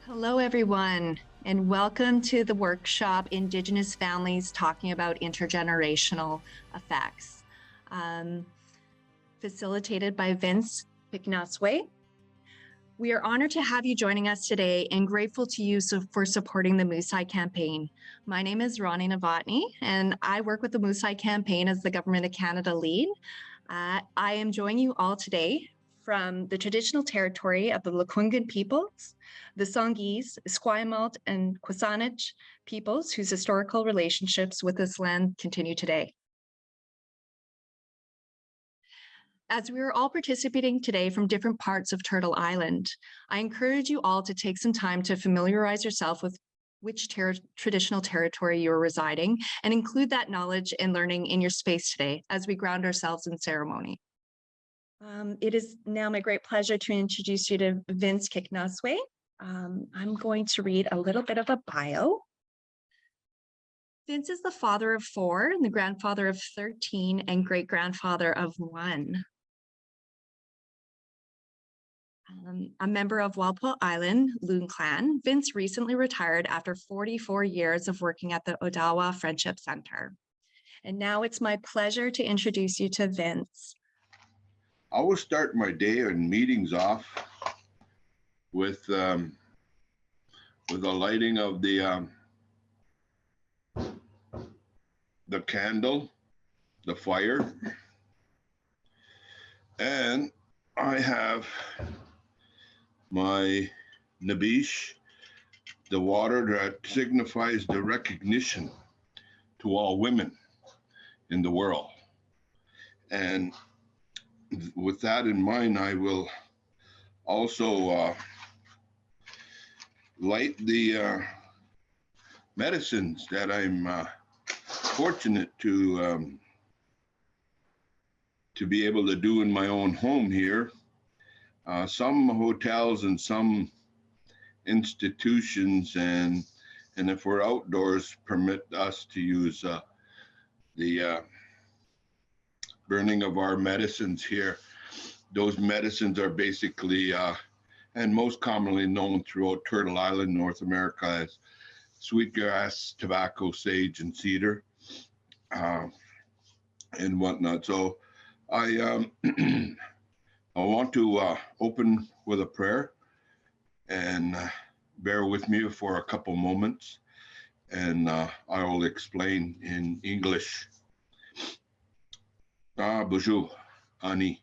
Hello, everyone, and welcome to the workshop, Indigenous Families Talking about Intergenerational Effects, facilitated by Vince Kicknosway. We are honored to have you joining us today and grateful to you for supporting the Moosai campaign. My name is Ronnie Novotny, and I work with the Moosai campaign as the Government of Canada lead. I am joining you all today from the traditional territory of the Lekwungen peoples, the Songhees, Esquimalt, and Kwasanich peoples whose historical relationships with this land continue today. As we are all participating today from different parts of Turtle Island, I encourage you all to take some time to familiarize yourself with which traditional territory you're residing and include that knowledge and learning in your space today as we ground ourselves in ceremony. It is now my great pleasure to introduce you to Vince Kicknosway. I'm going to read a little bit of a bio. Vince is the father of 4 and the grandfather of 13 and great-grandfather of 1. A member of Walpole Island Loon Clan, Vince recently retired after 44 years of working at the Odawa Friendship Center. And now it's my pleasure to introduce you to Vince. I will start my day and meetings off with the lighting of the candle, the fire, and I have my nabish, the water that signifies the recognition to all women in the world. And with that in mind, I will also light the medicines that I'm fortunate to be able to do in my own home here. Some hotels and some institutions and if we're outdoors permit us to use the burning of our medicines here. Those medicines are basically and most commonly known throughout Turtle Island, North America, as sweetgrass, tobacco, sage, and cedar, and whatnot. So I I want to open with a prayer, and bear with me for a couple moments, and I will explain in English. Bonjour, Ani.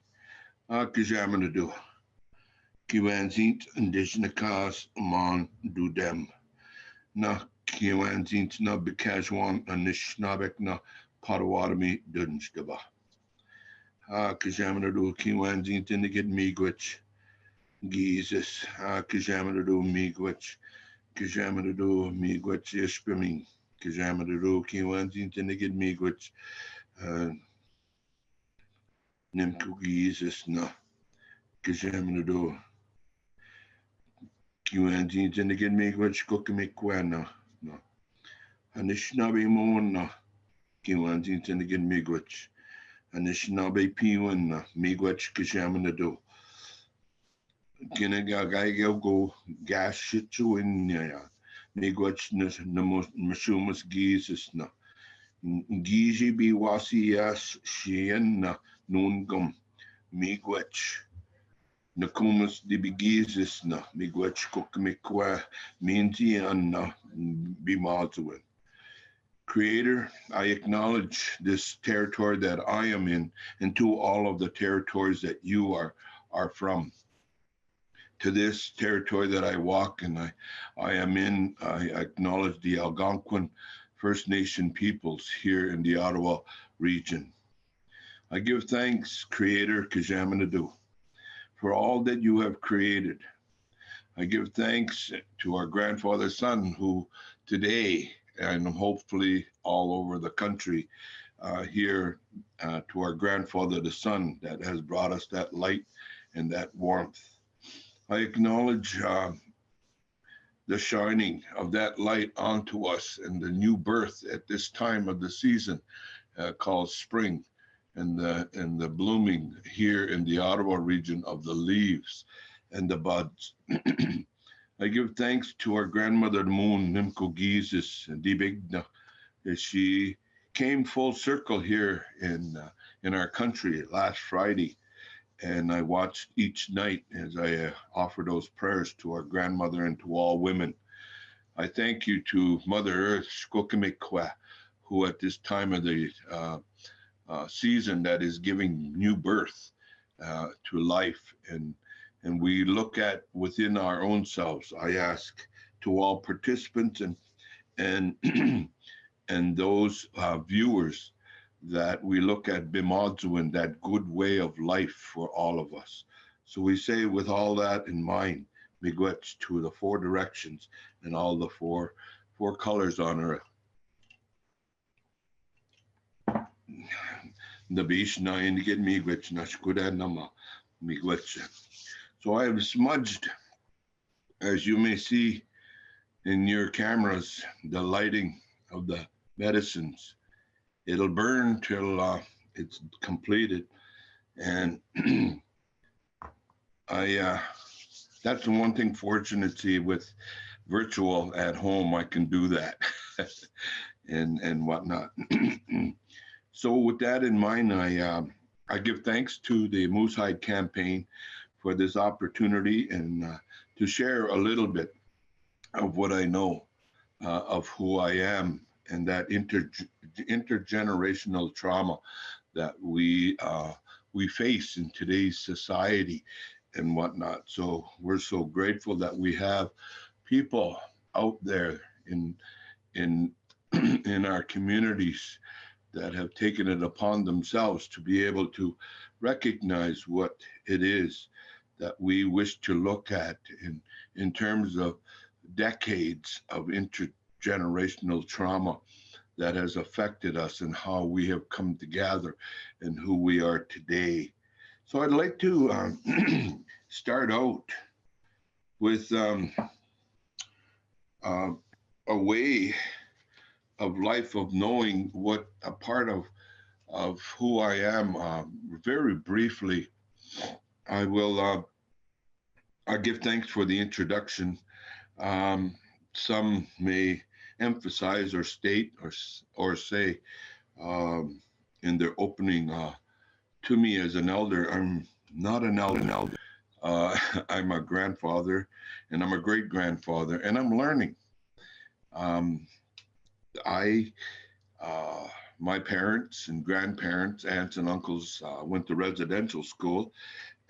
Kijamanadu. Kiwanzint Indigenous Amon Dudem. Na Kiwanzint na Bikajwan Anishnabek na Potawatomi Dunstaba. Kijamanadu Kiwanzint Indigit Miigwich. Jesus. Kijamanadu Miigwich. Kijamanadu Miigwich Ishpimi. Kijamanadu Kiwanzint Indigit Miigwich. Nimku Jesus na Kijamanadu. Kiwanzint Indigit Miigwich Kokimikwana. No. Anishnabek Mon na Kiwanzint Indigit Miigwich. Anishinaabe Piwan na Miigwich Kijamanadu. Kinagagayo go gas shitu in ya. Miigwich na Mashumas Jesus na. Gizi biwasi yas shien na nungum. Miigwich. Nakumas di bigizis na. Miigwich kokmikwa minti an na bimazuin. Creator, I acknowledge this territory that I am in and to all of the territories that you are from. To this territory that I walk and I am in, I acknowledge the Algonquin First Nation peoples here in the Ottawa region. I give thanks, Creator Kijamanadu, for all that you have created. I give thanks to our grandfather son who today, and hopefully all over the country, here to our grandfather, the sun that has brought us that light and that warmth. I acknowledge the shining of that light onto us and the new birth at this time of the season called spring, and the blooming here in the Ottawa region of the leaves and the buds. I give thanks to our grandmother Moon Nimko Gizis and Dibigna as she came full circle here in our country last Friday. And I watched each night as I offer those prayers to our grandmother and to all women. I thank you to Mother Earth, Skokemekwa, who at this time of the season that is giving new birth to life. And we look at within our own selves. I ask to all participants and and those viewers that we look at Bimodzuin, that good way of life for all of us. So we say, with all that in mind, miigwech to the four directions and all the four colors on earth. The beach na indicate miigwech na shkuda nama miigwech. So I have smudged, as you may see in your cameras, the lighting of the medicines. It'll burn till it's completed. And that's the one thing fortunately with virtual at home, I can do that and whatnot. So with that in mind, I give thanks to the Moose Hide campaign for this opportunity and to share a little bit of what I know of who I am and that intergenerational trauma that we face in today's society and whatnot. So we're so grateful that we have people out there in in our communities that have taken it upon themselves to be able to recognize what it is that we wish to look at in terms of decades of intergenerational trauma that has affected us and how we have come together and who we are today. So I'd like to start out with a way of life of knowing what a part of who I am. Very briefly, I will I give thanks for the introduction. Some may emphasize or state or say in their opening to me as an elder, I'm not an elder. I'm a grandfather and I'm a great grandfather and I'm learning. I My parents and grandparents, aunts and uncles went to residential school,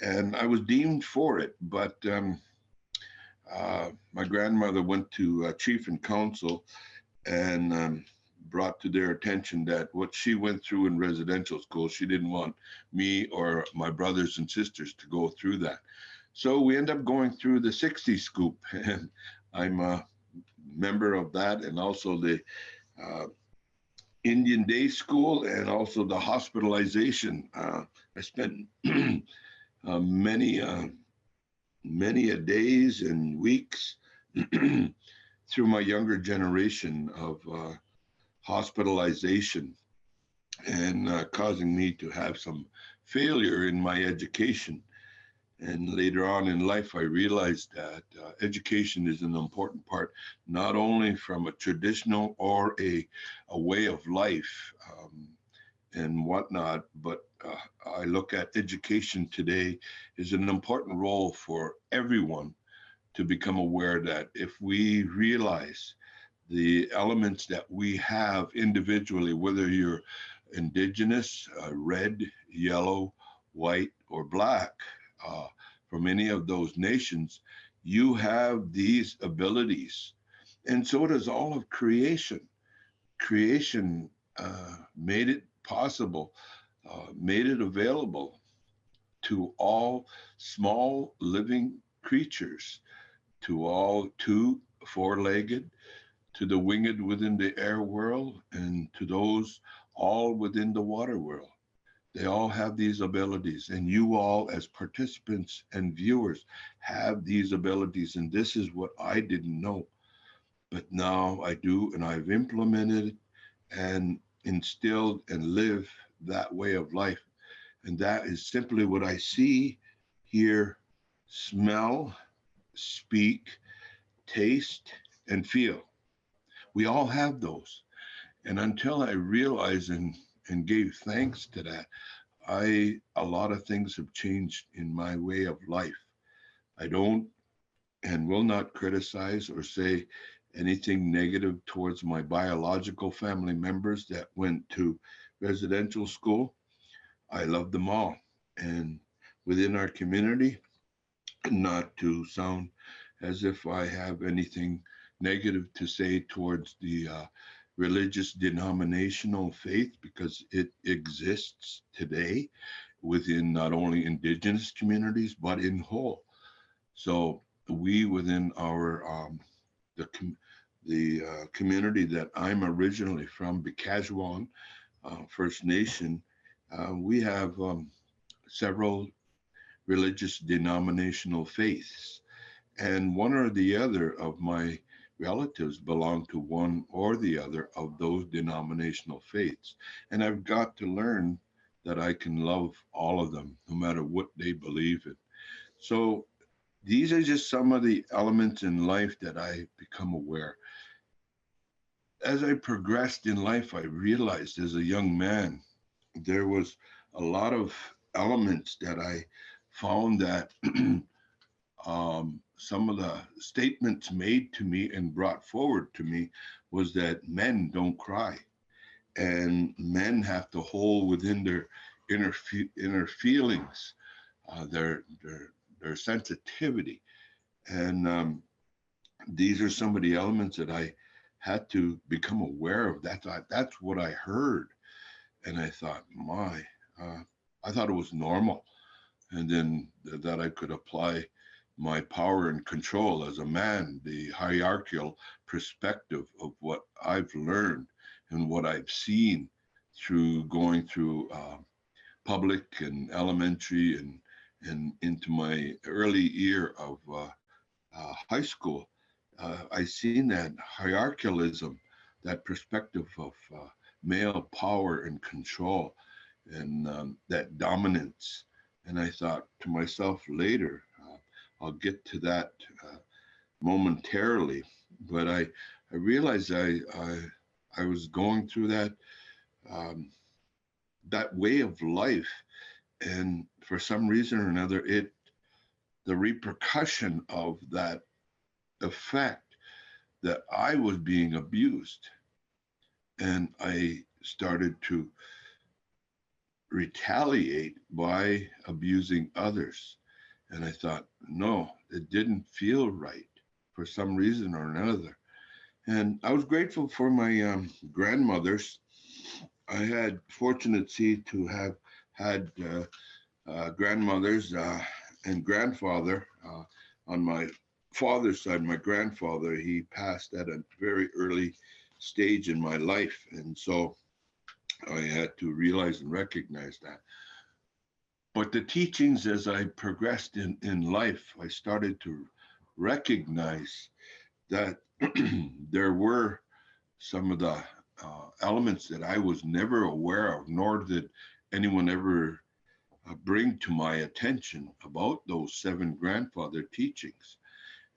and I was deemed for it. But my grandmother went to chief and council and brought to their attention that what she went through in residential school, she didn't want me or my brothers and sisters to go through that. So we end up going through the 60 scoop, and I'm a member of that, and also the Indian Day School, and also the hospitalization. I spent many a days and weeks through my younger generation of hospitalization and causing me to have some failure in my education. And later on in life, I realized that education is an important part, not only from a traditional or a way of life and whatnot, but I look at education today as an important role for everyone to become aware that if we realize the elements that we have individually, whether you're Indigenous, red, yellow, white, or black, from any of those nations, you have these abilities. And so does all of creation. Creation made it possible, made it available to all small living creatures, to all two, four-legged, to the winged within the air world, and to those all within the water world. They all have these abilities, and you all, as participants and viewers, have these abilities. And this is what I didn't know, but now I do, and I've implemented and instilled and live that way of life. And that is simply what I see, hear, smell, speak, taste, and feel. We all have those. And until I realized and gave thanks to that, a lot of things have changed in my way of life. I don't and will not criticize or say anything negative towards my biological family members that went to residential school. I love them all. And within our community, not to sound as if I have anything negative to say towards the religious denominational faith, because it exists today within not only Indigenous communities, but in whole. So we within our the community that I'm originally from, Bikajwan First Nation, we have several religious denominational faiths, and one or the other of my relatives belong to one or the other of those denominational faiths, and I've got to learn that I can love all of them, no matter what they believe in. So these are just some of the elements in life that I become aware. As I progressed in life, I realized as a young man, there was a lot of elements that I found that some of the statements made to me and brought forward to me was that men don't cry, and men have to hold within their inner feelings, their sensitivity. And these are some of the elements that I had to become aware of. That's what I heard, and I thought, I thought it was normal, and then that I could apply my power and control as a man, the hierarchical perspective of what I've learned and what I've seen through going through public and elementary and into my early year of high school. I seen that hierarchialism, that perspective of male power and control, and that dominance. And I thought to myself later, I'll get to that momentarily, but I realized I was going through um, that way of life, and for some reason or another, the repercussion of that effect, that I was being abused, and I started to retaliate by abusing others. And I thought, no, it didn't feel right for some reason or another. And I was grateful for my grandmothers. I had fortunate to have had grandmothers and grandfather on my father's side. My grandfather, he passed at a very early stage in my life. And so I had to realize and recognize that. But the teachings, as I progressed in life, I started to recognize that there were some of the elements that I was never aware of, nor did anyone ever bring to my attention about those seven grandfather teachings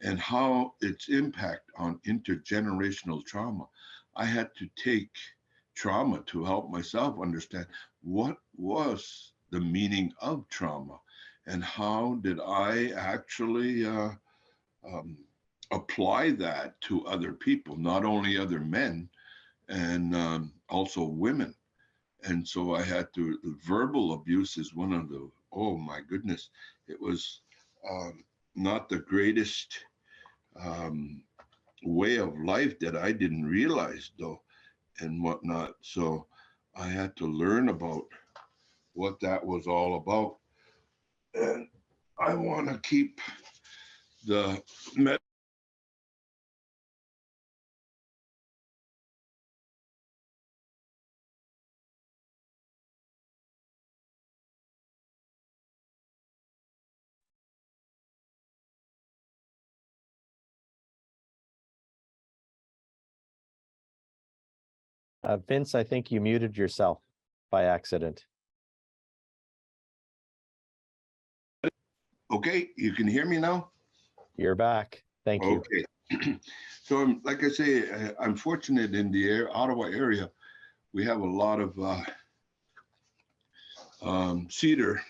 and how its impact on intergenerational trauma. I had to take trauma to help myself understand what was the meaning of trauma and how did I actually um, apply that to other people, not only other men, and also women. And so I had to, verbal abuse is one of the, oh my goodness, it was not the greatest um, way of life that I didn't realize though, and whatnot. So I had to learn about what that was all about. And I want to keep the Vince, I think you muted yourself by accident. Okay, you can hear me now? You're back. Thank you. Okay, So like I say, I'm fortunate in the Ottawa area. We have a lot of cedar,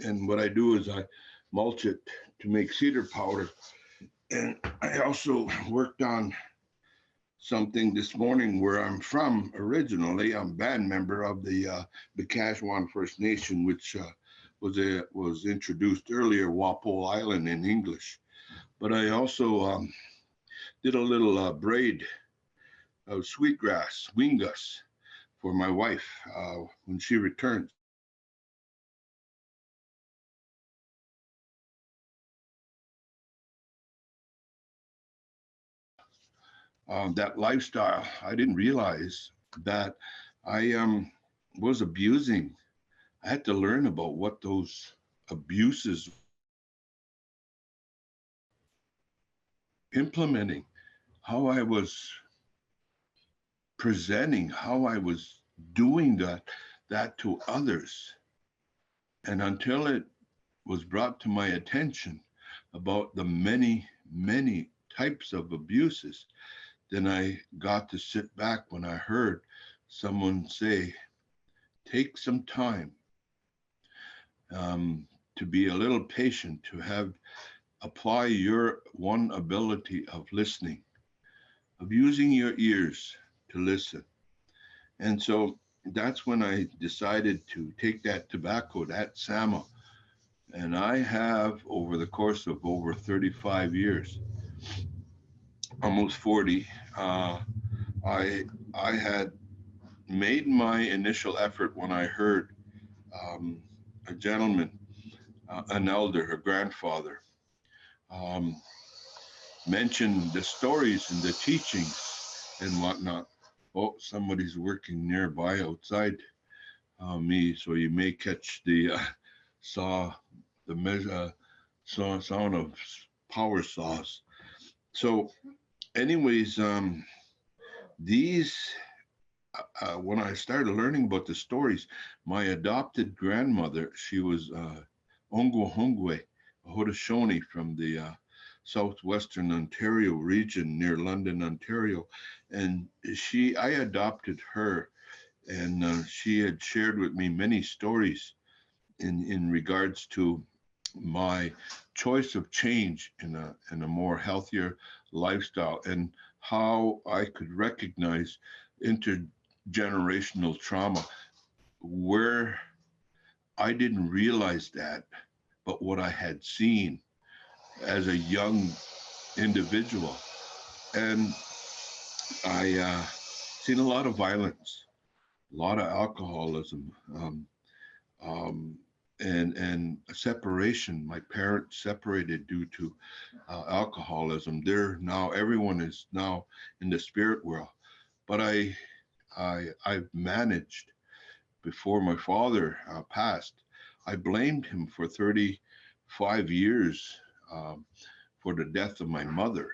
and what I do is I mulch it to make cedar powder. And I also worked on something this morning where I'm from originally. I'm a band member of the Behaviours First Nation, which was introduced earlier, Walpole Island in English. But I also did a little braid of sweetgrass, wingus, for my wife when she returns. That lifestyle, I didn't realize that I was abusing. I had to learn about what those abuses implementing, how I was presenting, how I was doing that to others. And until it was brought to my attention about the many, many types of abuses, then I got to sit back when I heard someone say, take some time to be a little patient, to apply your one ability of listening, of using your ears to listen. And so that's when I decided to take that tobacco, that Sama, and I have, over the course of over 35 years, almost 40, I had made my initial effort when I heard a gentleman, an elder, a grandfather, um, mention the stories and the teachings and whatnot. Oh, somebody's working nearby outside me, so you may catch the sound of power saws. So, anyways, these when I started learning about the stories, my adopted grandmother, she was Ongo Hongwe, a Haudenosaunee from the southwestern Ontario region near London, Ontario, and I adopted her, and she had shared with me many stories in regards to my choice of change in a more healthier lifestyle and how I could recognize intergenerational trauma where I didn't realize that, but what I had seen as a young individual. And I seen a lot of violence, a lot of alcoholism, um, and a separation. My parents separated due to alcoholism. Everyone is now in the spirit world. But I've managed. Before my father passed, I blamed him for 35 years for the death of my mother.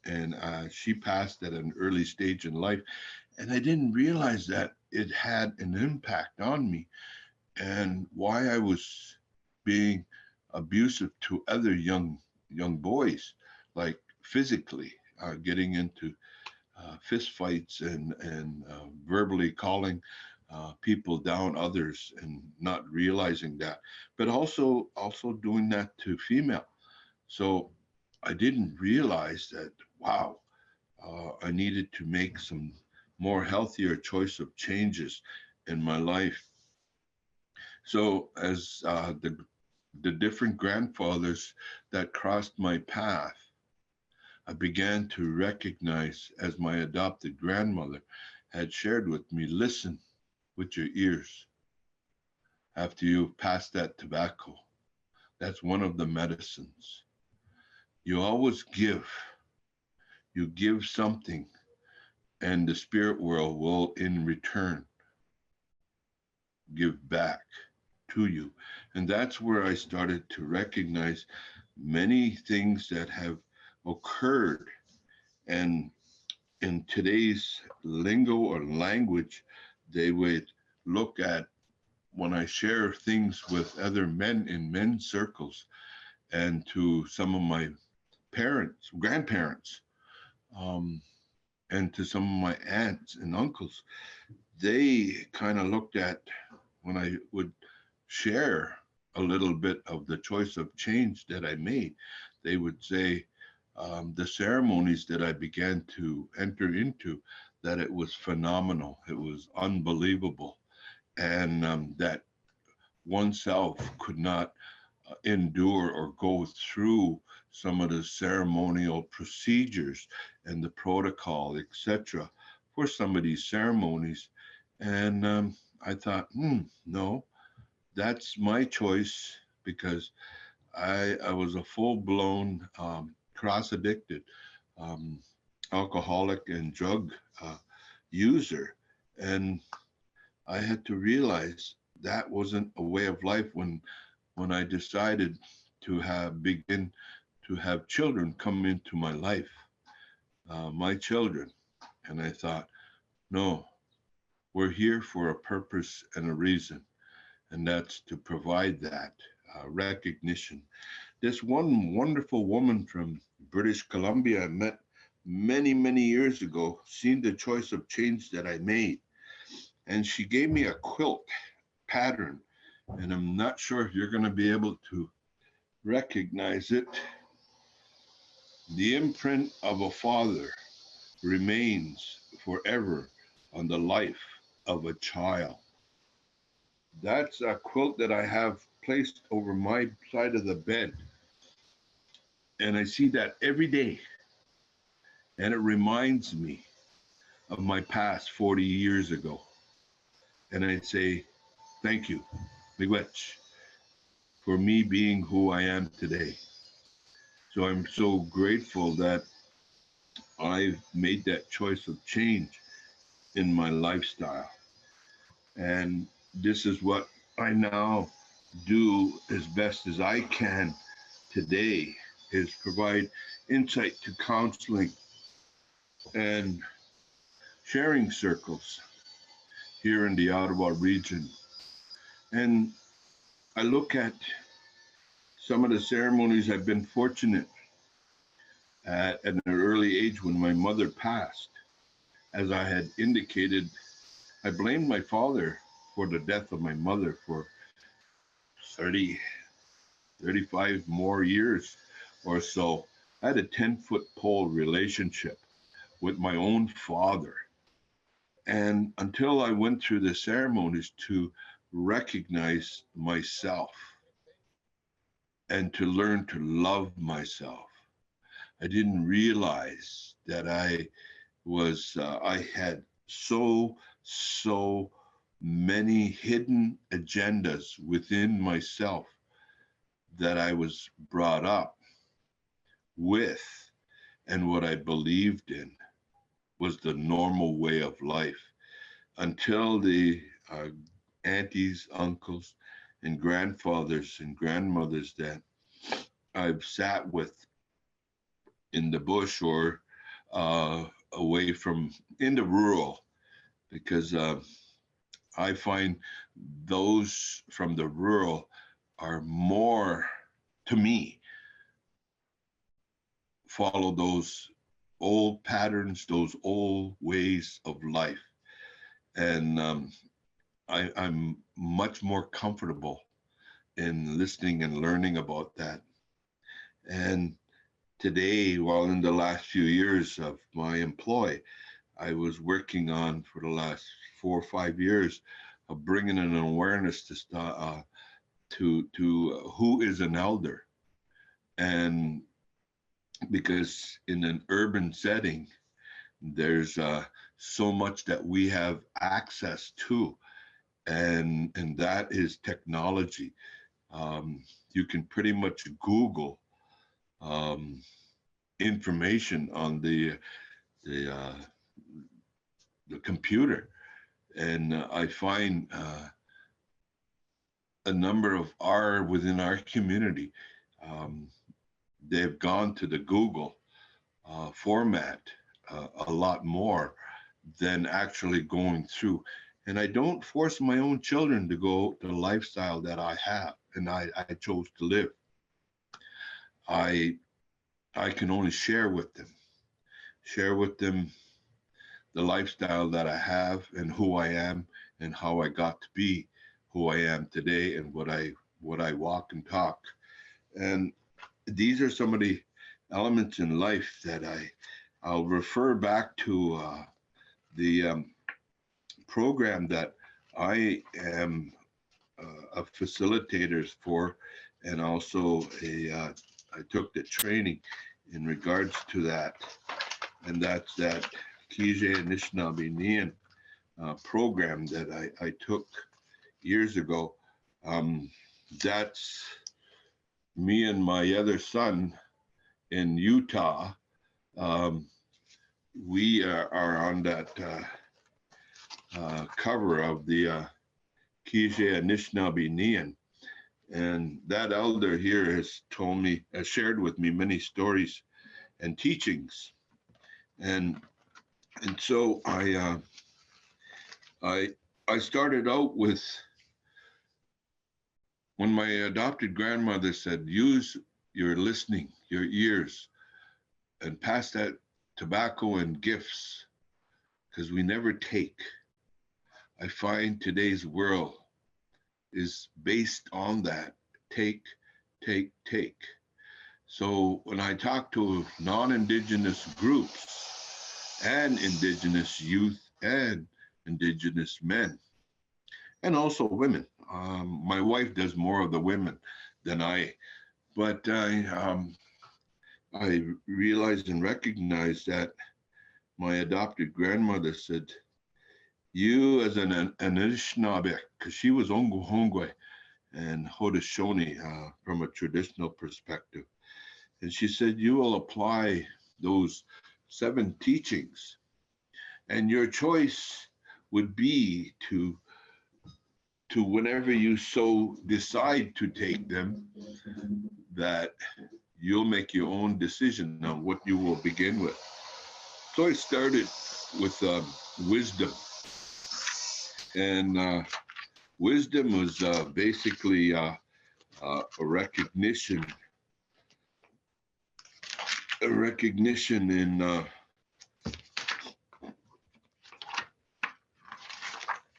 And she passed at an early stage in life. And I didn't realize that it had an impact on me and why I was being abusive to other young boys, like physically getting into fist fights and verbally calling people down, others, and not realizing that, but also doing that to female. So I didn't realize that. Wow, I needed to make some more healthier choice of changes in my life. So as the different grandfathers that crossed my path, I began to recognize, as my adopted grandmother had shared with me, listen with your ears after you've passed that tobacco. That's one of the medicines. You always give. You give something, and the spirit world will, in return, give back to you. And that's where I started to recognize many things that have occurred. And in today's lingo or language, they would look at when I share things with other men in men's circles and to some of my parents, grandparents, Um, and to some of my aunts and uncles, they kind of looked at when I would share a little bit of the choice of change that I made. They would say the ceremonies that I began to enter into, that it was phenomenal, it was unbelievable, and that oneself could not endure or go through some of the ceremonial procedures and the protocol, etc., for some of these ceremonies. And I thought, no, that's my choice because I was a full blown cross addicted um, alcoholic and drug user. And I had to realize that wasn't a way of life when I decided to begin to have children come into my life, my children. And I thought, no, we're here for a purpose and a reason, and that's to provide that recognition. This one wonderful woman from British Columbia I met many, many years ago, seen the choice of change that I made, and she gave me a quilt pattern. And I'm not sure if you're going to be able to recognize it. The imprint of a father remains forever on the life of a child. That's a quilt that I have placed over my side of the bed. And I see that every day. And it reminds me of my past 40 years ago. And I say, thank you, Miigwech, for me being who I am today. So I'm so grateful that I've made that choice of change in my lifestyle. And this is what I now do as best as I can today is provide insight to counseling and sharing circles here in the Ottawa region. And I look at some of the ceremonies I've been fortunate at an early age when my mother passed. As I had indicated, I blamed my father for the death of my mother for 30, 35 more years or so. I had a 10-foot pole relationship with my own father. And until I went through the ceremonies to recognize myself and to learn to love myself, I didn't realize that I had so many hidden agendas within myself that I was brought up with, and what I believed in was the normal way of life until the aunties, uncles, and grandfathers and grandmothers that I've sat with in the bush or away from in the rural, because I find those from the rural are more, to me, follow those old patterns, those old ways of life. And I'm much more comfortable in listening and learning about that. And today, while in the last few years of my employ, I was working on for the last 4 or 5 years of bringing an awareness to who is an elder. And because in an urban setting, there's so much that we have access to, and that is technology. You can pretty much Google um, information on the uh, the computer, and I find a number of within our community. Um, they've gone to the Google format a lot more than actually going through. And I don't force my own children to go the lifestyle that I have and I chose to live. I can only share with them, share with them the lifestyle that I have and who I am and how I got to be who I am today and what I walk and talk. And these are some of the elements in life that I'll refer back to the program that I am a facilitator for, and also I took the training in regards to that, and that's that Kije Anishinaabe program that I took years ago. That's me and my other son in Utah. We are on that cover of the Kije Anishinaabe, and that elder here has shared with me many stories and teachings, and so I started out with when my adopted grandmother said, "Use your listening, your ears, and pass that tobacco and gifts, because we never take." I find today's world is based on that take, take, take. So when I talk to non-Indigenous groups and Indigenous youth and Indigenous men, and also women, my wife does more of the women than but I realized and recognized that my adopted grandmother said, "You as an Anishinaabe," because she was Ongohongwe and Haudenosaunee from a traditional perspective. And she said, "You will apply those 7 teachings, and your choice would be to whenever you so decide to take them, that you'll make your own decision on what you will begin with." So I started with wisdom. And wisdom was basically a recognition in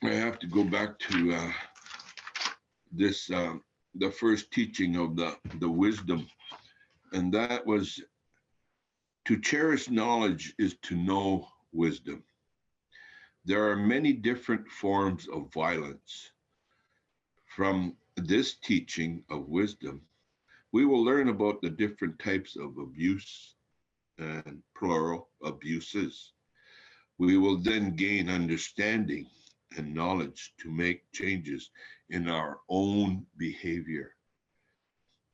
I have to go back to this the first teaching of the wisdom, and that was to cherish knowledge is to know wisdom. There are many different forms of violence. From this teaching of wisdom, we will learn about the different types of abuse and plural abuses. We will then gain understanding and knowledge to make changes in our own behavior.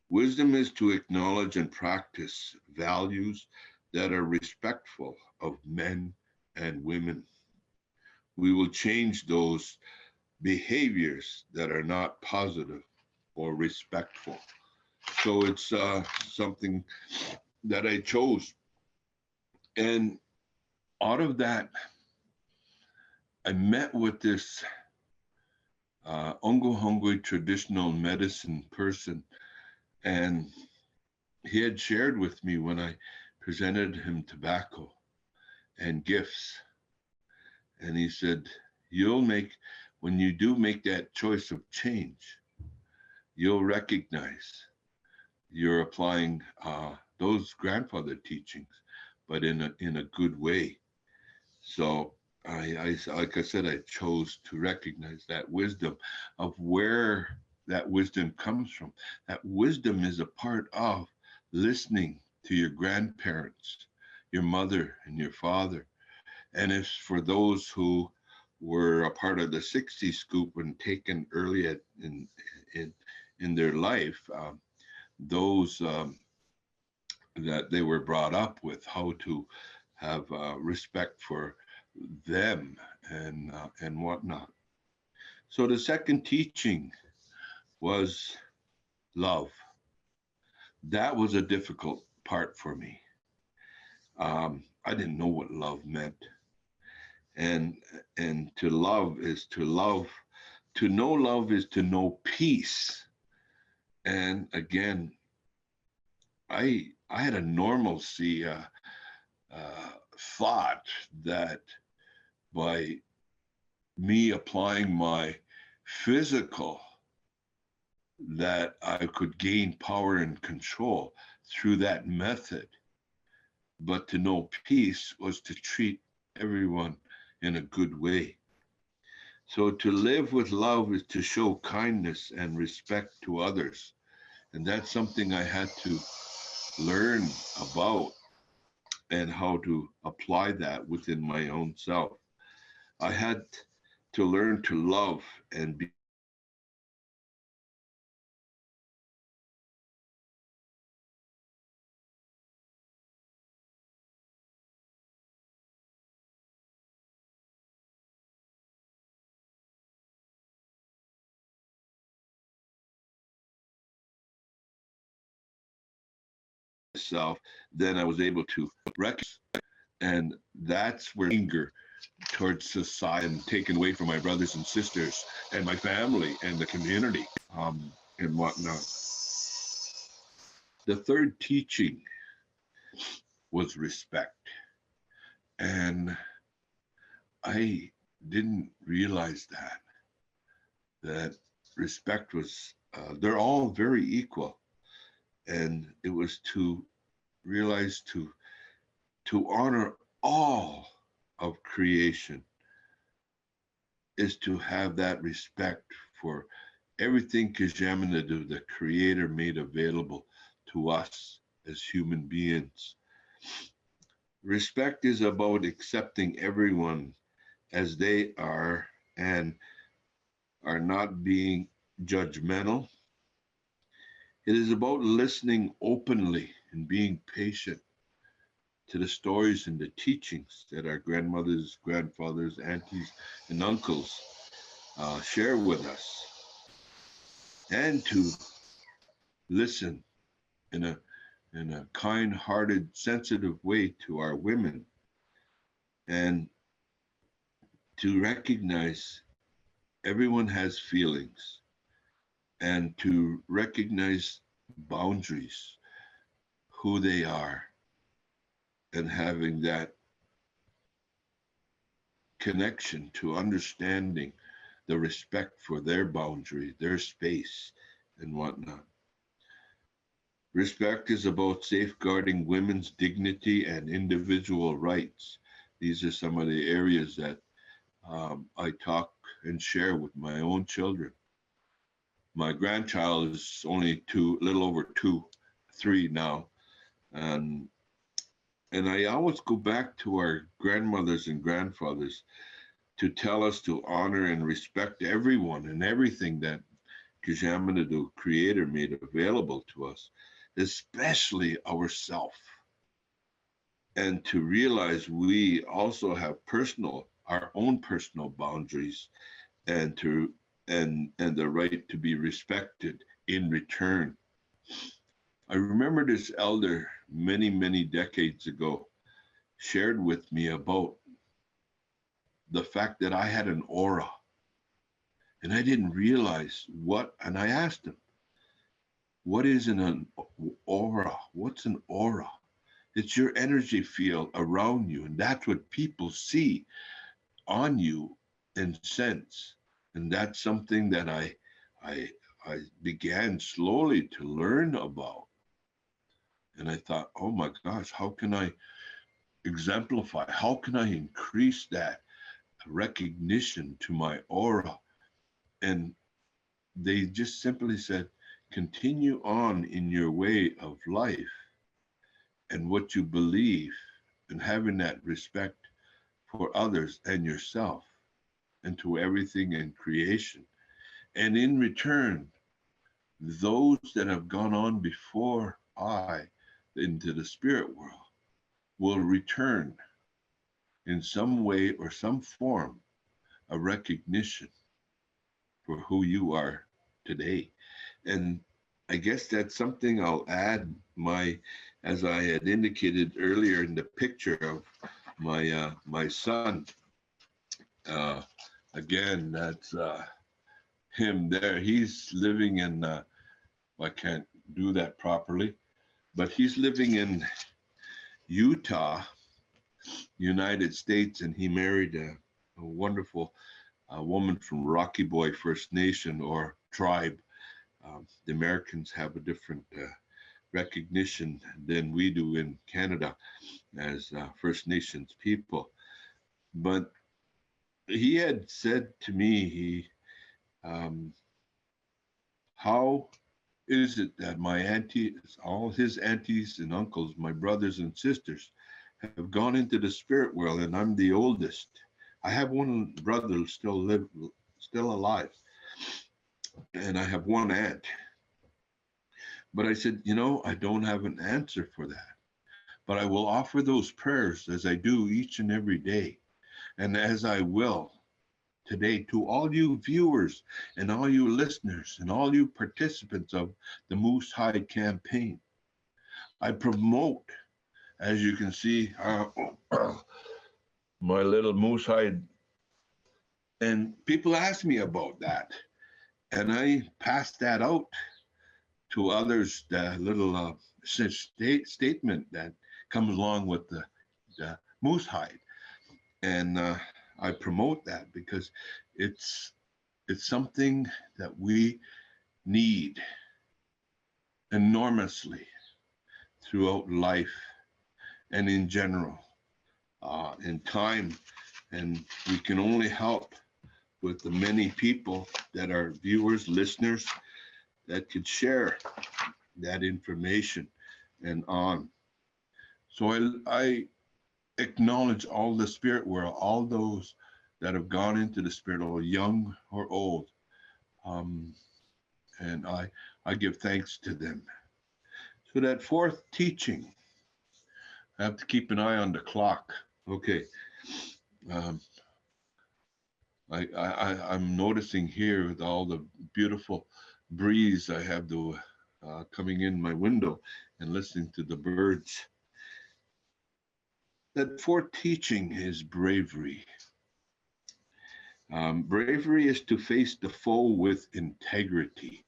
Wisdom is to acknowledge and practice values that are respectful of men and women. We will change those behaviors that are not positive or respectful. So it's something that I chose. And out of that, I met with this Ongohongwe traditional medicine person, and he had shared with me when I presented him tobacco and gifts. And he said, when you do make that choice of change, you'll recognize you're applying those grandfather teachings, but in a good way. So I like I said, I chose to recognize that wisdom of where that wisdom comes from. That wisdom is a part of listening to your grandparents, your mother and your father. And it's for those who were a part of the 60s scoop and taken early in their life, those that they were brought up with, how to have respect for them and whatnot. So the second teaching was love. That was a difficult part for me. I didn't know what love meant. And to love is to love. To know love is to know peace. And again, I had a normalcy thought that by me applying my physical, that I could gain power and control through that method. But to know peace was to treat everyone in a good way. So to live with love is to show kindness and respect to others. And that's something I had to learn about and how to apply that within my own self. I had to learn to love and be myself. Then I was able to recognize, and that's where anger towards society and taken away from my brothers and sisters and my family and the community, and whatnot. The third teaching was respect. And I didn't realize that respect was, they're all very equal. And it was to realize to honor all of creation is to have that respect for everything Kajamanadu, the Creator, made available to us as human beings. Respect is about accepting everyone as they are and are not being judgmental. It is about listening openly and being patient to the stories and the teachings that our grandmothers, grandfathers, aunties, and uncles share with us, and to listen in a kind-hearted, sensitive way to our women, and to recognize everyone has feelings, and to recognize boundaries, who they are, and having that connection to understanding the respect for their boundary, their space, and whatnot. Respect is about safeguarding women's dignity and individual rights. These are some of the areas that I talk and share with my own children. My grandchild is only a little over 3 now. And I always go back to our grandmothers and grandfathers to tell us to honor and respect everyone and everything that Kajamanadu Creator made available to us, especially ourself. And to realize we also have our own personal boundaries, and the right to be respected in return. I remember this elder many, many decades ago shared with me about the fact that I had an aura, and I didn't realize and I asked him, what is an aura? What's an aura? It's your energy field around you, and that's what people see on you and sense. And that's something that I began slowly to learn about. And I thought, oh my gosh, how can I exemplify? How can I increase that recognition to my aura? And they just simply said, continue on in your way of life and what you believe, and having that respect for others and yourself and to everything in creation. And in return, those that have gone on before I into the spirit world will return in some way or some form a recognition for who you are today. And I guess that's something I'll add as I had indicated earlier in the picture of my son. Again, that's him there. He's living in, I can't do that properly, but he's living in Utah, United States, and he married a wonderful woman from Rocky Boy First Nation or tribe. The Americans have a different recognition than we do in Canada as First Nations people. But he had said to me, how is it that my aunties, all his aunties and uncles, my brothers and sisters, have gone into the spirit world, and I'm the oldest. I have one brother still alive, and I have one aunt. But I said, I don't have an answer for that. But I will offer those prayers as I do each and every day, and as I will today to all you viewers and all you listeners and all you participants of the Moose High campaign. I promote, as you can see, my little moose hide. And people ask me about that. And I pass that out to others, the little statement that comes along with the moose hide. And I promote that because it's something that we need enormously throughout life and in general, in time. And we can only help with the many people that are viewers, listeners, that could share that information and on. So I acknowledge all the spirit world, all those that have gone into the spirit world, young or old. And I give thanks to them. So that fourth teaching, I have to keep an eye on the clock. Okay. I'm noticing here with all the beautiful breeze I have coming in my window and listening to the birds. That fourth teaching is bravery. Bravery is to face the foe with integrity.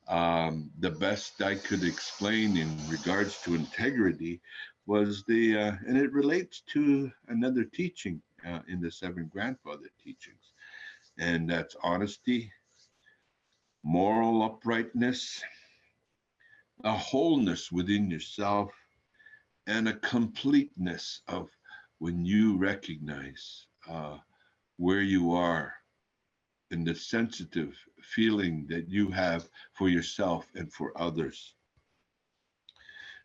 The best I could explain in regards to integrity was and it relates to another teaching in the seven grandfather teachings, and that's honesty, moral uprightness, a wholeness within yourself, and a completeness of when you recognize where you are and the sensitive feeling that you have for yourself and for others.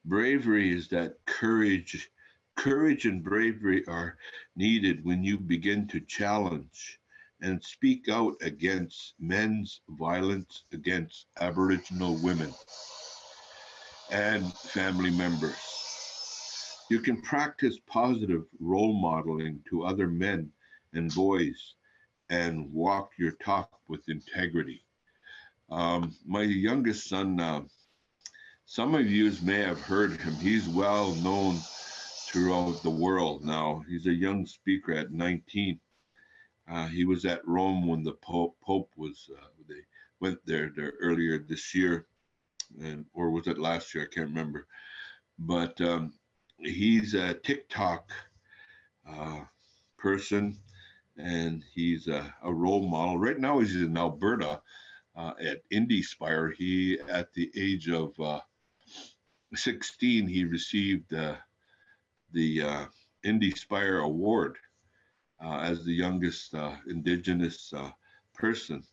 Bravery is that courage. Courage and bravery are needed when you begin to challenge and speak out against men's violence against Aboriginal women and family members. You can practice positive role modeling to other men and boys and walk your talk with integrity. My youngest son, some of you may have heard him. He's well known throughout the world now. He's a young speaker at 19. He was at Rome when the Pope was, they went there earlier this year, or was it last year? I can't remember. But he's a TikTok person, and he's a role model. Right now he's in Alberta at IndieSpire. He, at the age of 16, he received the IndieSpire Award as the youngest Indigenous person.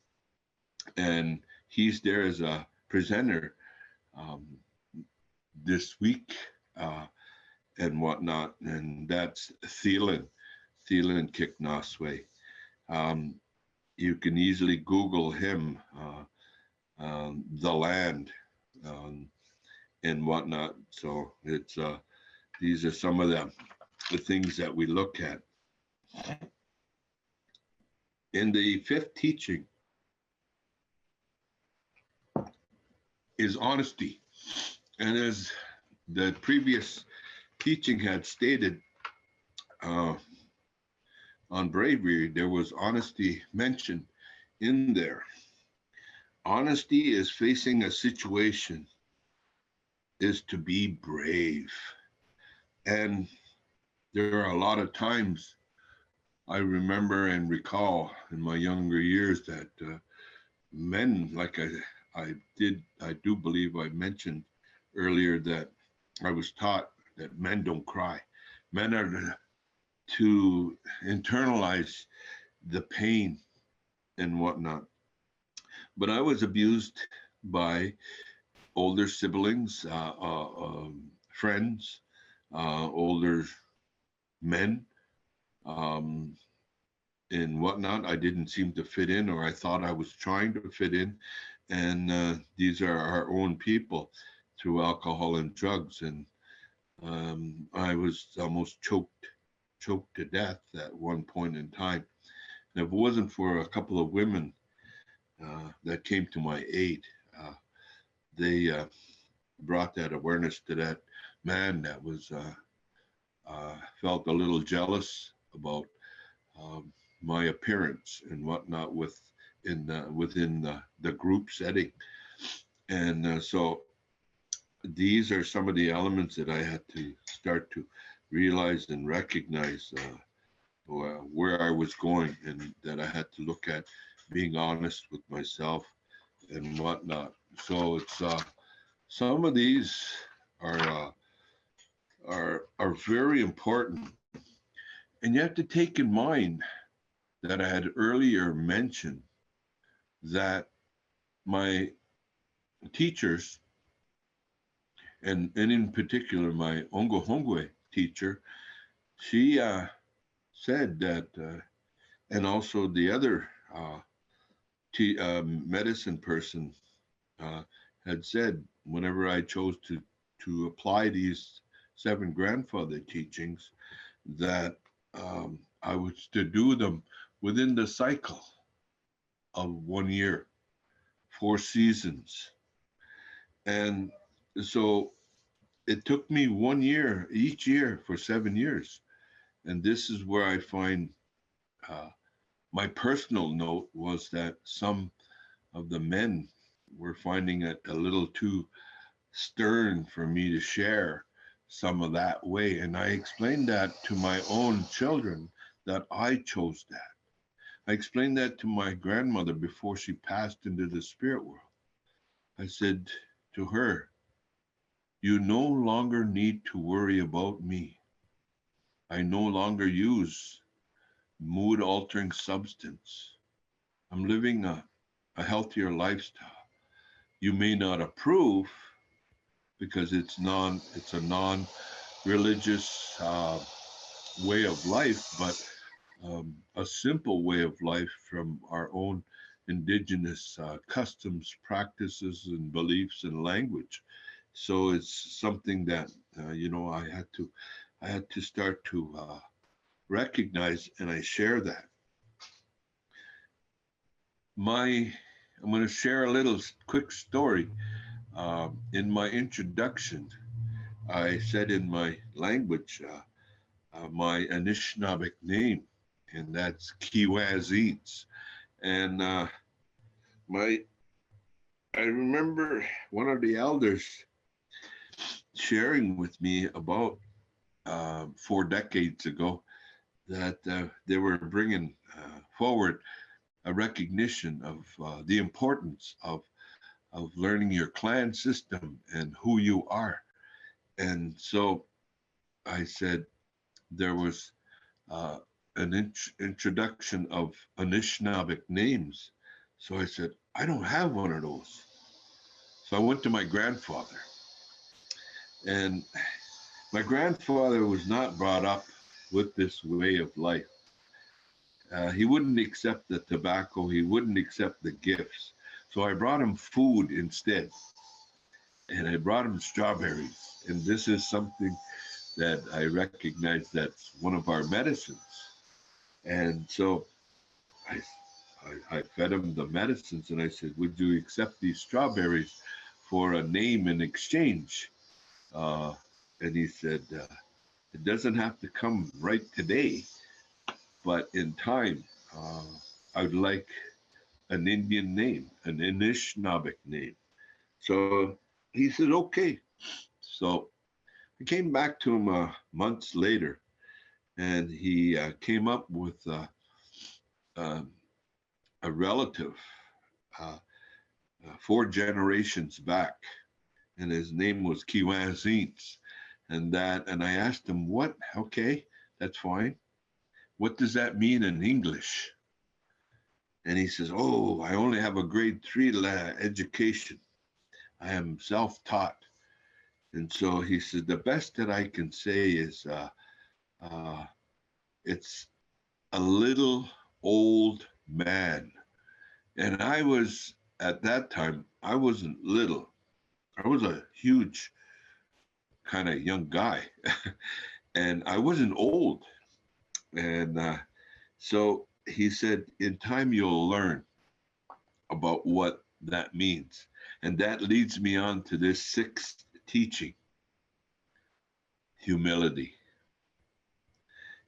And he's there as a presenter this week and whatnot. And that's Vince Kicknosway. You can easily Google him, the land, and whatnot. So it's these are some of the things that we look at. In the fifth teaching is honesty. And as the previous teaching had stated, on bravery, there was honesty mentioned in there. Honesty is facing a situation, is to be brave. And there are a lot of times I remember and recall in my younger years that men, like I do believe I mentioned earlier that I was taught that men don't cry. Men are to internalize the pain and whatnot. But I was abused by older siblings, friends, older men, um, and whatnot. I didn't seem to fit in, or I thought I was trying to fit in. And these are our own people through alcohol and drugs. And I was almost choked to death at one point in time. And if it wasn't for a couple of women that came to my aid, they brought that awareness to that man that was felt a little jealous about um, my appearance and whatnot within the group setting. And so these are some of the elements that I had to start to realize and recognize where I was going, and that I had to look at being honest with myself and whatnot. So it's some of these are are very important, and you have to take in mind that I had earlier mentioned that my teachers, and in particular my Ongo Hongwe teacher, she said that, and also the other medicine person had said, whenever I chose to apply these 7 grandfather teachings, that I was to do them within the cycle of 1 year, 4 seasons. And so it took me 1 year each year for 7 years. And this is where I find my personal note was that some of the men were finding it a little too stern for me to share some of that way. And I explained that to my own children, that I chose that. I explained that to my grandmother before she passed into the spirit world. I said to her, "You no longer need to worry about me. I no longer use mood altering substance. I'm living a healthier lifestyle. You may not approve because it's a non-religious way of life, but a simple way of life from our own indigenous customs, practices, and beliefs and language." So it's something that I had to start to recognize, and I share that. I'm going to share a little quick story. In my introduction, I said in my language my Anishinaabeg name, and that's Kiwazeets. And I remember one of the elders sharing with me about 4 decades ago that they were bringing forward a recognition of the importance of learning your clan system and who you are. And so I said there was an introduction of Anishinaabeg names. So I said, I don't have one of those. So I went to my grandfather. And my grandfather was not brought up with this way of life. He wouldn't accept the tobacco. He wouldn't accept the gifts. So I brought him food instead. And I brought him strawberries. And this is something that I recognize that's one of our medicines. And so I fed him the medicines, and I said, would you accept these strawberries for a name in exchange? And he said, it doesn't have to come right today, but in time, I would like an Indian name, an Anishinaabeg name. So he said, okay. So I came back to him months later, And he came up with a relative 4 generations back, and his name was Kiwazins. And I asked him, what? Okay, that's fine. What does that mean in English? And he says, oh, I only have a grade 3 education. I am self-taught. And so he said, the best that I can say is it's a little old man. And I was, at that time, I wasn't little. I was a huge kind of young guy. And I wasn't old. And so he said, in time, you'll learn about what that means. And that leads me on to this sixth teaching, humility.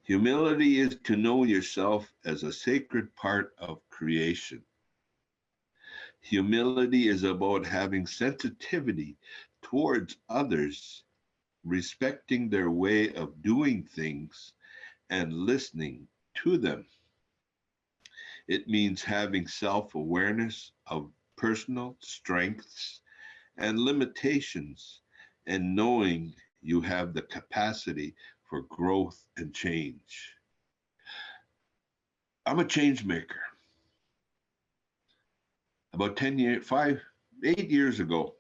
Humility is to know yourself as a sacred part of creation. Humility is about having sensitivity towards others, respecting their way of doing things, and listening to them. It means having self-awareness of personal strengths and limitations, and knowing you have the capacity for growth and change. I'm a change maker. About 8 years ago,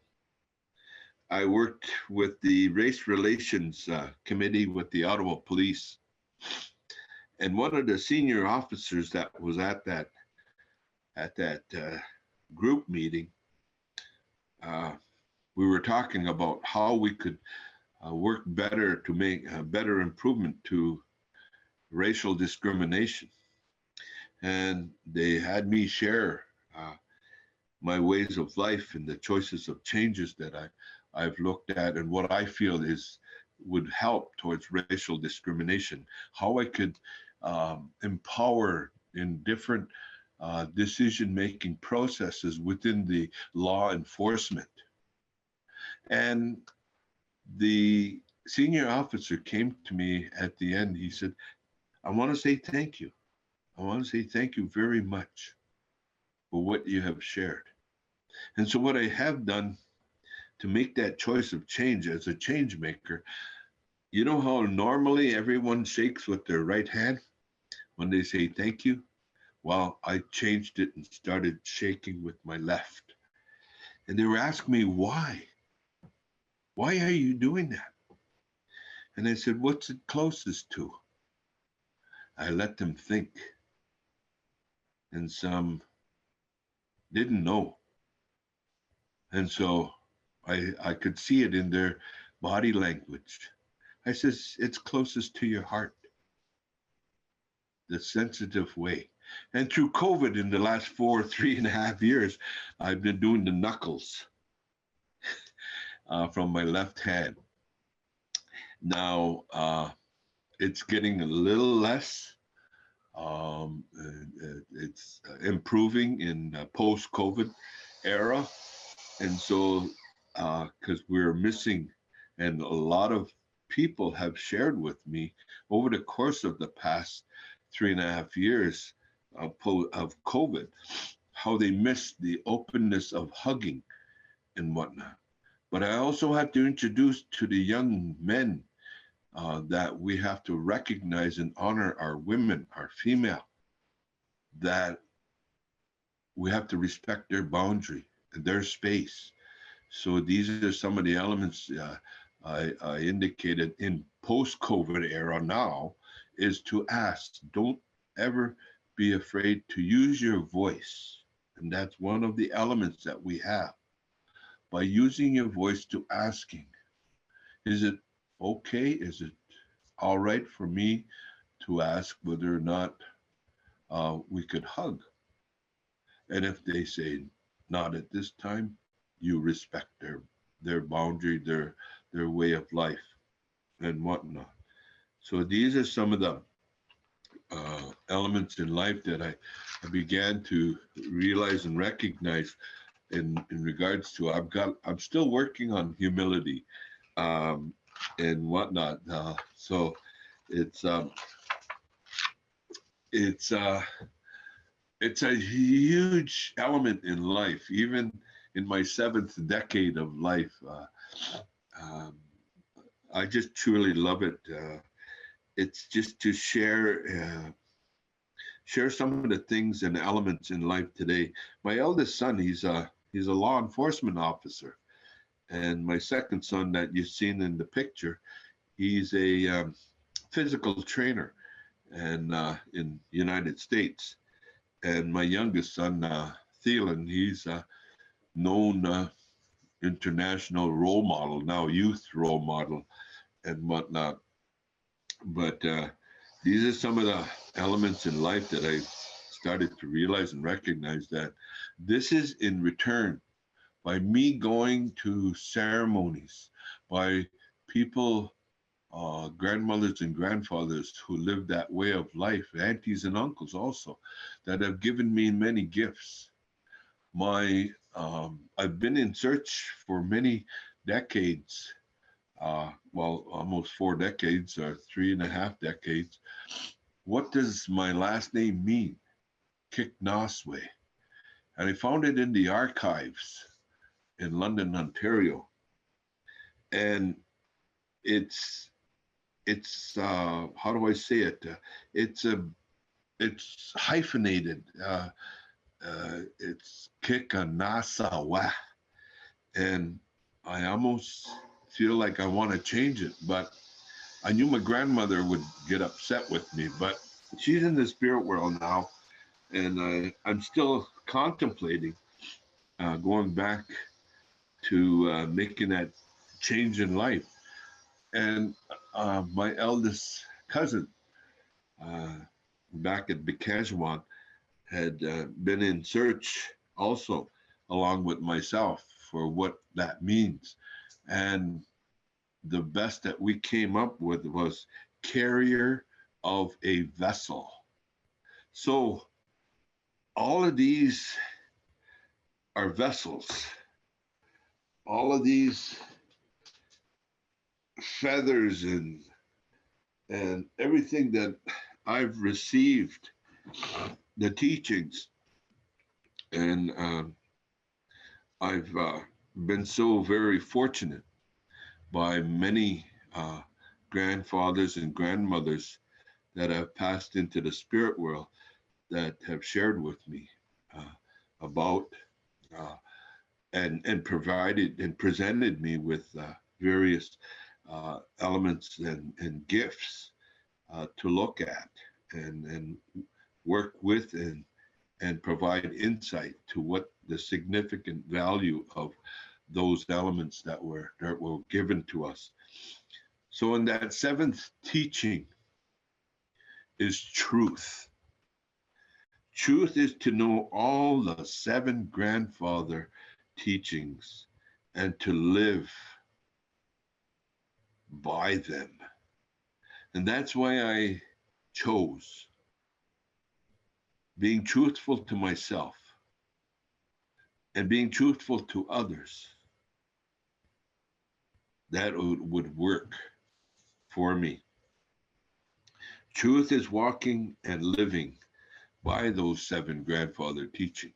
I worked with the Race Relations Committee with the Ottawa Police. And one of the senior officers that was at that group meeting, we were talking about how we could work better to make a better improvement to racial discrimination. And they had me share my ways of life and the choices of changes that I've looked at and what I feel would help towards racial discrimination, how I could empower in different decision-making processes within the law enforcement. And the senior officer came to me at the end. He said, I want to say thank you. I want to say thank you very much for what you have shared. And so what I have done to make that choice of change as a change maker, you know how normally everyone shakes with their right hand when they say thank you? Well, I changed it and started shaking with my left. And they were asking me, why? Why are you doing that? And I said, what's it closest to? I let them think. And some didn't know. And so I could see it in their body language. I says, it's closest to your heart, the sensitive way. And through COVID in the last 3.5 years, I've been doing the knuckles from my left hand. Now, it's getting a little less. It's improving in post-COVID era. And so, because we're missing, and a lot of people have shared with me over the course of the past 3.5 years of COVID, how they missed the openness of hugging and whatnot. But I also have to introduce to the young men that we have to recognize and honor our women, our female, that we have to respect their boundary and their space. So these are some of the elements I indicated in post-COVID era now, is to ask, don't ever be afraid to use your voice. And that's one of the elements that we have. By using your voice to asking, is it okay? Is it all right for me to ask whether or not we could hug? And if they say not at this time, you respect their boundary, their way of life and whatnot. So these are some of the elements in life that I began to realize and recognize in regards to, I'm still working on humility and whatnot. So It's um, it's uh, it's a huge element in life, even in my seventh decade of life. Um, I just truly love it. It's just to share some of the things and elements in life today. My eldest son, he's a law enforcement officer, and my second son that you've seen in the picture, he's a physical trainer, and in the United States. And my youngest son, Thielen, he's a known international role model, now youth role model and whatnot. But these are some of the elements in life that I started to realize and recognize that this is in return by me going to ceremonies, by people, grandmothers and grandfathers who lived that way of life, aunties and uncles also, that have given me many gifts. I've been in search for many decades, well, almost 4 decades or 3.5 decades. What does my last name mean? Kicknosway. And I found it in the archives in London, Ontario. And it's how do I say it? It's hyphenated. It's Kikanasawa. And I almost feel like I want to change it, but I knew my grandmother would get upset with me, but she's in the spirit world now, and I'm still contemplating going back to making that change in life. And my eldest cousin, uh, back at Bikajwan, had been in search also, along with myself, for what that means. And the best that we came up with was carrier of a vessel. So all of these are vessels. All of these feathers and everything that I've received, the teachings, and I've been so very fortunate by many grandfathers and grandmothers that have passed into the spirit world that have shared with me about uh, and provided and presented me with various elements and gifts to look at and work with and provide insight to what the significant value of those elements that were given to us. So in that seventh teaching is truth. Truth is to know all the seven grandfather teachings and to live by them. And that's why I chose being truthful to myself and being truthful to others. That would work for me. Truth is walking and living by those seven grandfather teachings.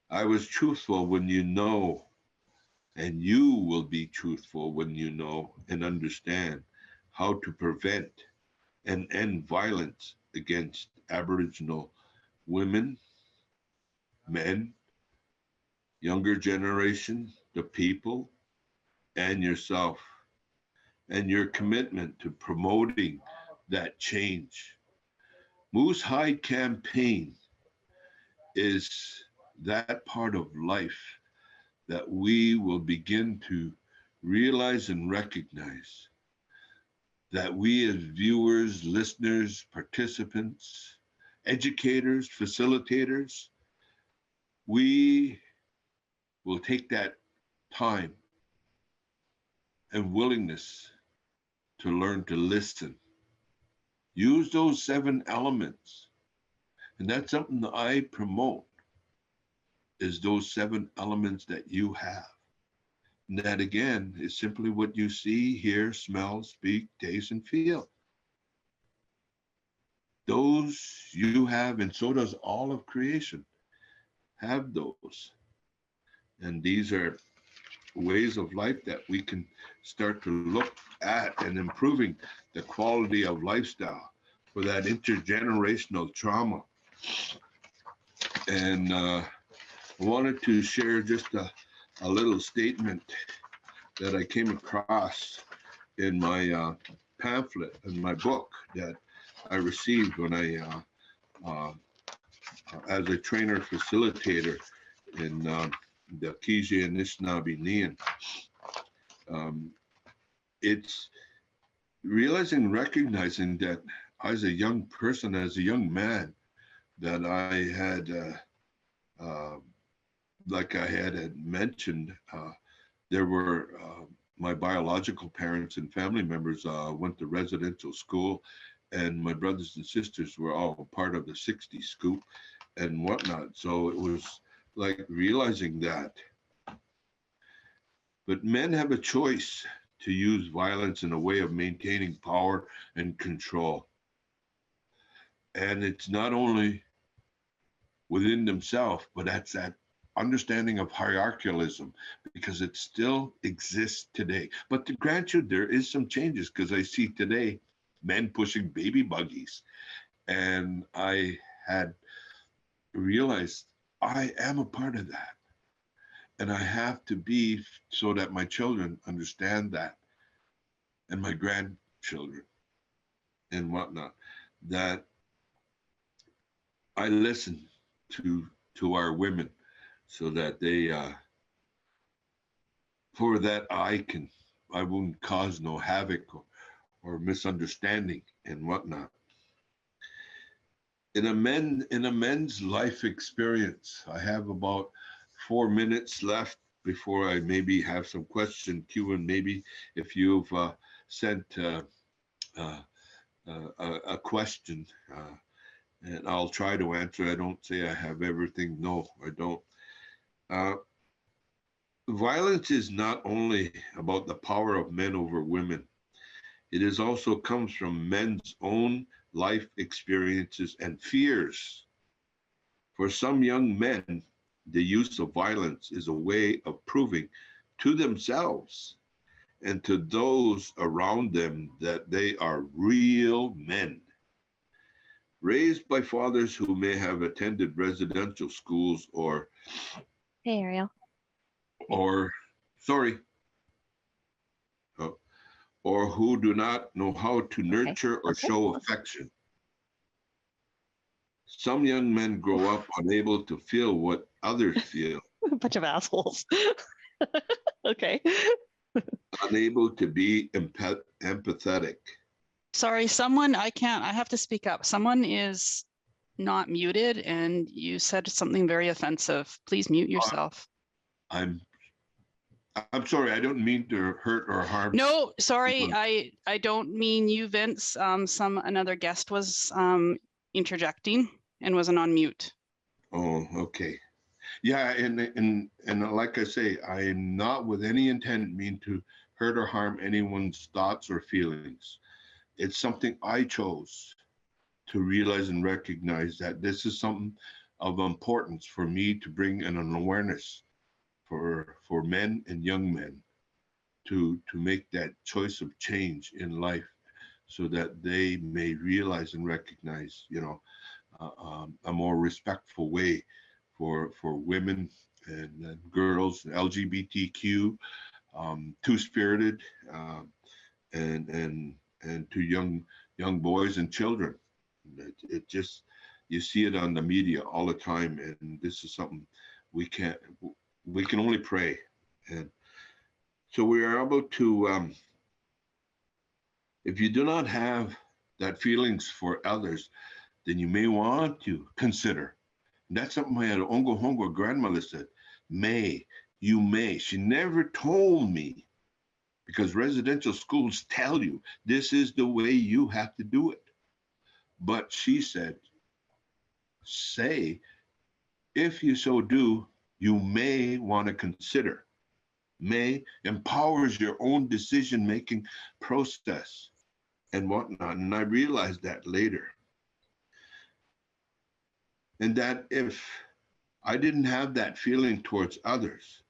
I was truthful when you know, and you will be truthful when you know and understand how to prevent and end violence against Aboriginal women, men, younger generation, the people, and yourself, and your commitment to promoting that change. Moose Hide Campaign is that part of life that we will begin to realize and recognize that we as viewers, listeners, participants, educators, facilitators, we will take that time and willingness to learn to listen. Use those seven elements. And that's something that I promote, is those seven elements that you have. that again is simply what you see, hear, smell, speak, taste, and feel. Those you have, and so does all of creation, have those. And these are ways of life that we can start to look at and improving the quality of lifestyle for that intergenerational trauma. And I wanted to share just a little statement that I came across in my pamphlet, in my book that I received when as a trainer facilitator in the Kiji Anishinaabe Nian. It's realizing and recognizing that as a young person, as a young man, that I had, like I had mentioned, there were my biological parents and family members went to residential school, and my brothers and sisters were all part of the 60 scoop and whatnot. So it was like realizing that. But men have a choice to use violence in a way of maintaining power and control. And it's not only within themselves, but that's that understanding of hierarchialism, because it still exists today. But to grant you, there is some changes, because I see today men pushing baby buggies. And I had realized I am a part of that. And I have to be, so that my children understand that, and my grandchildren and whatnot, that I listen to our women, so that they, for that I won't cause no havoc or misunderstanding and whatnot. In a men's life experience, I have about 4 minutes left before I maybe have some question queue, and maybe if you've sent a question, and I'll try to answer. I don't say I have everything. No, I don't. Violence is not only about the power of men over women. It is also comes from men's own life experiences and fears. For some young men, the use of violence is a way of proving to themselves and to those around them that they are real men. Raised by fathers who may have attended residential schools or Hey, Ariel. sorry, or who do not know how to nurture or show affection. Some young men grow up unable to feel what others feel. A bunch of assholes. Okay. Unable to be empathetic. Sorry, I have to speak up. Someone is not muted and you said something very offensive. Please mute yourself. I'm sorry, I don't mean to hurt or harm. No, sorry, I don't mean you, Vince. Another guest was interjecting and wasn't on mute. Oh, okay. Yeah, and like I say, I am not with any intent mean to hurt or harm anyone's thoughts or feelings. It's something I chose to realize and recognize that this is something of importance for me to bring an awareness for men and young men to make that choice of change in life, so that they may realize and recognize, a more respectful way for women and girls, LGBTQ, two-spirited, and to young boys and children. It just, you see it on the media all the time, and this is something we can only pray. And so we are able to, if you do not have that feelings for others, then you may want to consider. And that's something my Ongo Hongo grandmother said. You may. She never told me, because residential schools tell you this is the way you have to do it. But she said, say, if you so do, you may want to consider May empowers your own decision-making process and whatnot. And I realized that later. And that if I didn't have that feeling towards others,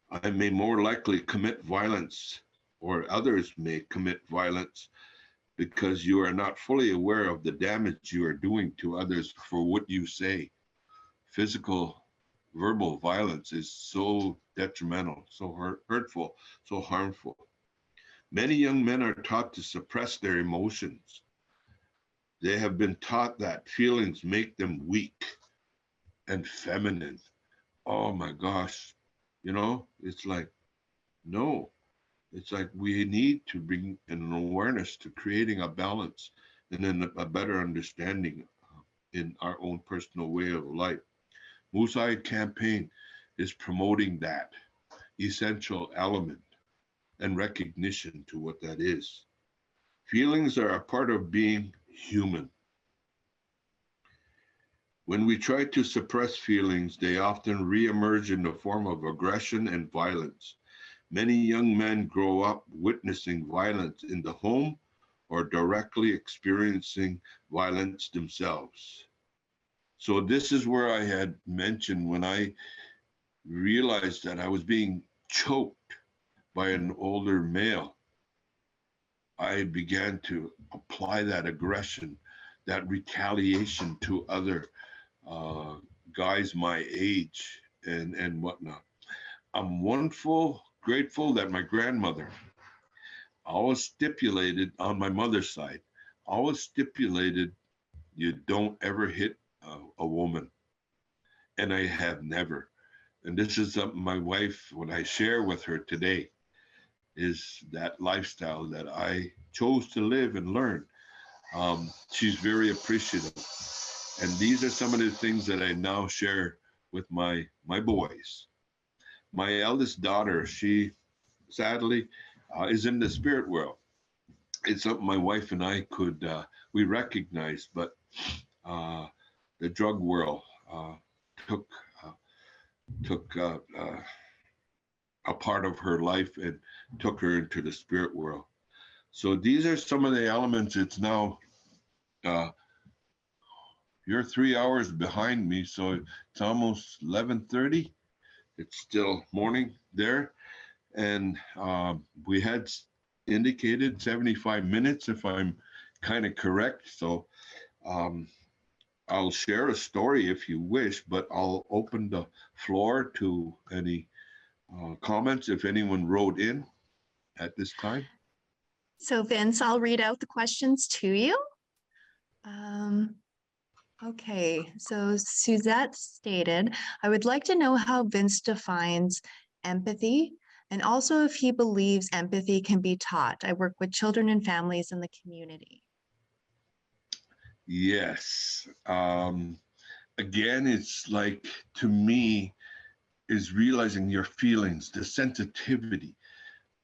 I may more likely commit violence, or others may commit violence, because you are not fully aware of the damage you are doing to others for what you say. Physical, verbal violence is so detrimental, so hurtful, so harmful. Many young men are taught to suppress their emotions. They have been taught that feelings make them weak and feminine. Oh my gosh, you know, it's like, no. It's like we need to bring an awareness to creating a balance and then a better understanding in our own personal way of life. Moosai campaign is promoting that essential element and recognition to what that is. Feelings are a part of being human. When we try to suppress feelings, they often reemerge in the form of aggression and violence. Many young men grow up witnessing violence in the home or directly experiencing violence themselves. So this is where I had mentioned when I realized that I was being choked by an older male, I began to apply that aggression, that retaliation to other guys my age and whatnot. I'm grateful that my grandmother always stipulated on my mother's side, always stipulated you don't ever hit a woman. And I have never. And this is something my wife, when I share with her today, is that lifestyle that I chose to live and learn. She's very appreciative. And these are some of the things that I now share with my boys. My eldest daughter, she sadly is in the spirit world. It's something my wife and I we recognize, but the drug world took a part of her life and took her into the spirit world. So these are some of the elements. It's now, you're 3 hours behind me, so it's almost 11:30. It's still morning there. And we had indicated 75 minutes, if I'm kind of correct. So I'll share a story if you wish, but I'll open the floor to any comments if anyone wrote in at this time. So Vince, I'll read out the questions to you. Okay, so Suzette stated, I would like to know how Vince defines empathy and also if he believes empathy can be taught. I work with children and families in the community. Yes. Again, it's like, to me, is realizing your feelings, the sensitivity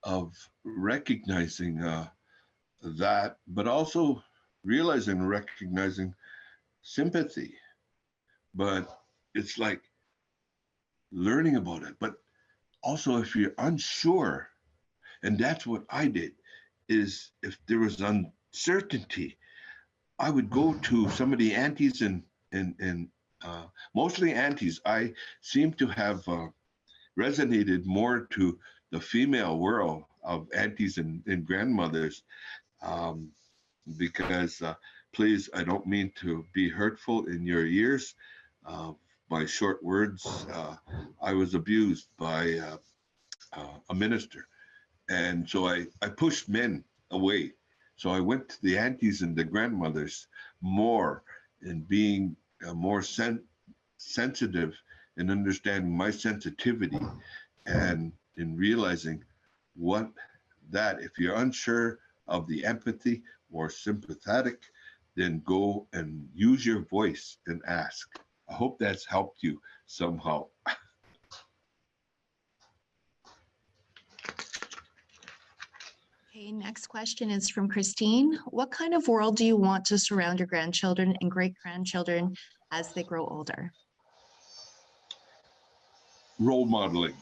of recognizing that, but also realizing and recognizing sympathy. But it's like learning about it. But also, if you're unsure, and that's what I did, is if there was uncertainty, I would go to some of the aunties and mostly aunties. I seem to have resonated more to the female world of aunties and grandmothers, because please, I don't mean to be hurtful in your ears. My short words, I was abused by a minister. And so I pushed men away. So I went to the aunties and the grandmothers more, and being more sensitive and understanding my sensitivity, and in realizing if you're unsure of the empathy or sympathetic, then go and use your voice and ask. I hope that's helped you somehow. Okay, next question is from Christine. What kind of world do you want to surround your grandchildren and great-grandchildren as they grow older? Role modeling.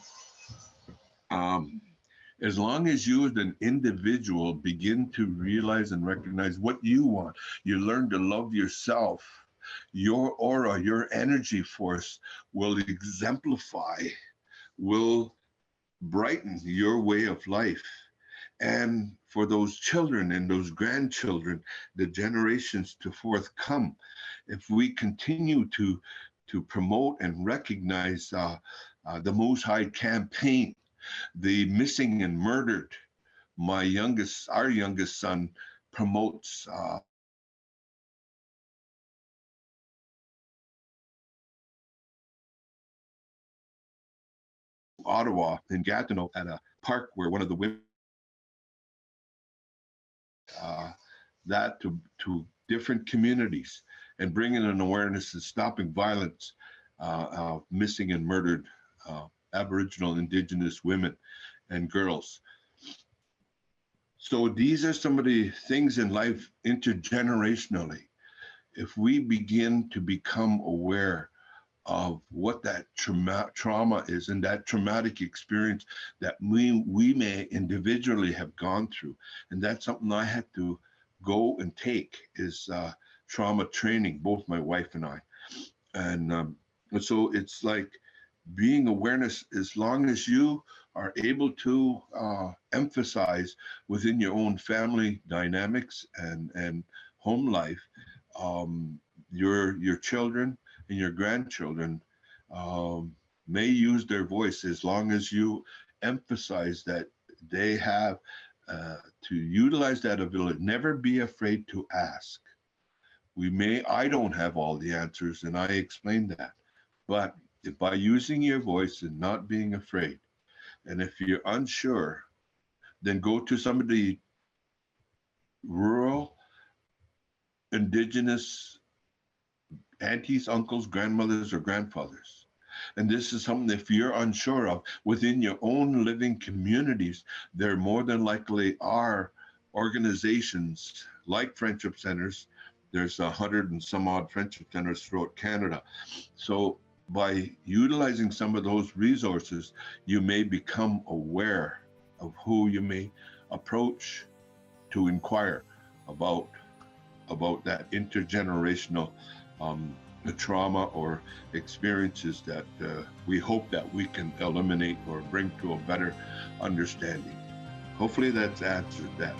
As long as you as an individual begin to realize and recognize what you want, you learn to love yourself, your aura, your energy force will exemplify, will brighten your way of life. And for those children and those grandchildren, the generations to forthcome, if we continue to promote and recognize the Most High campaign, the missing and murdered, our youngest son promotes Ottawa and Gatineau at a park where one of the women that to different communities and bringing an awareness and stopping violence of missing and murdered Aboriginal, Indigenous women and girls. So these are some of the things in life intergenerationally. If we begin to become aware of what that trauma is and that traumatic experience that we may individually have gone through, and that's something I had to go and take is trauma training, both my wife and I. And so it's like being awareness, as long as you are able to emphasize within your own family dynamics and home life, your children and your grandchildren may use their voice, as long as you emphasize that they have to utilize that ability. Never be afraid to ask. I don't have all the answers, and I explained that, but by using your voice and not being afraid, and if you're unsure, then go to some of the rural, Indigenous aunties, uncles, grandmothers, or grandfathers. And this is something, if you're unsure of, within your own living communities, there more than likely are organizations like friendship centers. There's 100 and some odd friendship centers throughout Canada. So by utilizing some of those resources, you may become aware of who you may approach to inquire about that intergenerational trauma or experiences that we hope that we can eliminate or bring to a better understanding. Hopefully that's answered that.